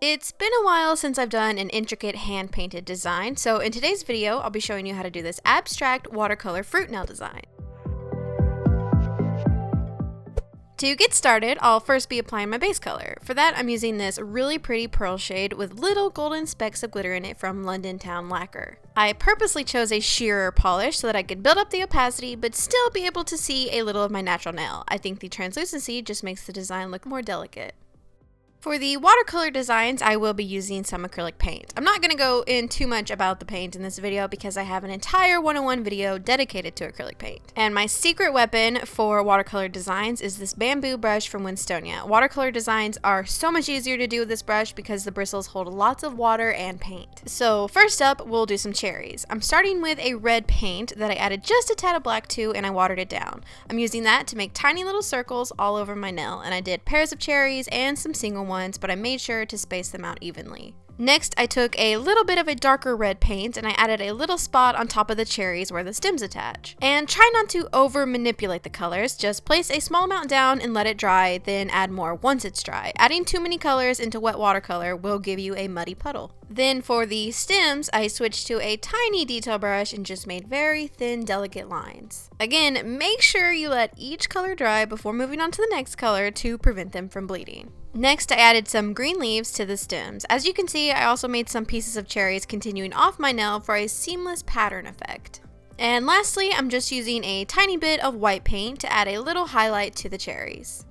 It's been a while since I've done an intricate hand-painted design, so in today's video, I'll be showing you how to do this abstract watercolor fruit nail design. To get started, I'll first be applying my base color. For that, I'm using this really pretty pearl shade with little golden specks of glitter in it from Londontown Lakur. I purposely chose a sheerer polish so that I could build up the opacity but still be able to see a little of my natural nail. I think the translucency just makes the design look more delicate. For the watercolor designs, I will be using some acrylic paint. I'm not going to go in too much about the paint in this video because I have an entire 101 video dedicated to acrylic paint. And my secret weapon for watercolor designs is this bamboo brush from Winstonia. Watercolor designs are so much easier to do with this brush because the bristles hold lots of water and paint. So first up, we'll do some cherries. I'm starting with a red paint that I added just a tad of black to and I watered it down. I'm using that to make tiny little circles all over my nail, and I did pairs of cherries and some single ones, but I made sure to space them out evenly. Next, I took a little bit of a darker red paint and I added a little spot on top of the cherries where the stems attach. And try not to over manipulate the colors, just place a small amount down and let it dry, then add more once it's dry. Adding too many colors into wet watercolor will give you a muddy puddle. Then for the stems, I switched to a tiny detail brush and just made very thin, delicate lines. Again, make sure you let each color dry before moving on to the next color to prevent them from bleeding. Next, I added some green leaves to the stems. As you can see, I also made some pieces of cherries continuing off my nail for a seamless pattern effect. And lastly, I'm just using a tiny bit of white paint to add a little highlight to the cherries.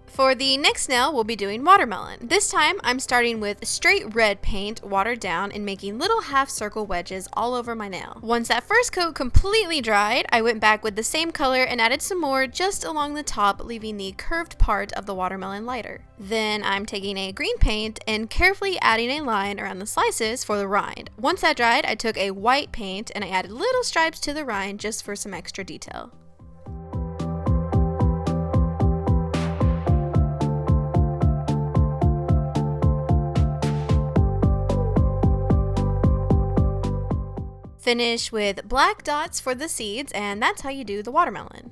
For the next nail, we'll be doing watermelon. This time, I'm starting with straight red paint, watered down, and making little half circle wedges all over my nail. Once that first coat completely dried, I went back with the same color and added some more just along the top, leaving the curved part of the watermelon lighter. Then I'm taking a green paint and carefully adding a line around the slices for the rind. Once that dried, I took a white paint and I added little stripes to the rind just for some extra detail. Finish with black dots for the seeds, and that's how you do the watermelon.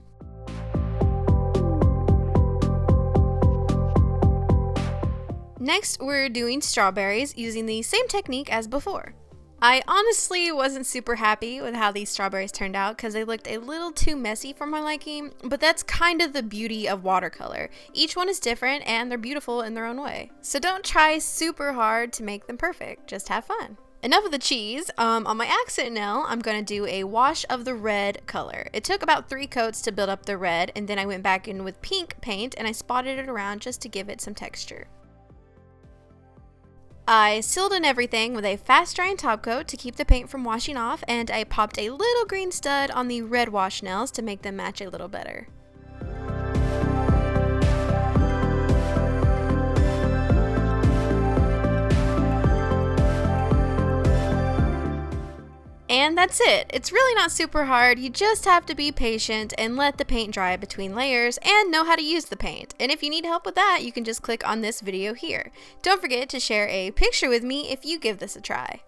Next, we're doing strawberries using the same technique as before. I honestly wasn't super happy with how these strawberries turned out because they looked a little too messy for my liking, but that's kind of the beauty of watercolor. Each one is different and they're beautiful in their own way. So don't try super hard to make them perfect, just have fun. Enough of the cheese. On my accent nail, I'm going to do a wash of the red color. It took about 3 coats to build up the red, and then I went back in with pink paint and I spotted it around just to give it some texture. I sealed in everything with a fast drying top coat to keep the paint from washing off, and I popped a little green stud on the red wash nails to make them match a little better. And that's it. It's really not super hard. You just have to be patient and let the paint dry between layers and know how to use the paint. And if you need help with that, you can just click on this video here. Don't forget to share a picture with me if you give this a try.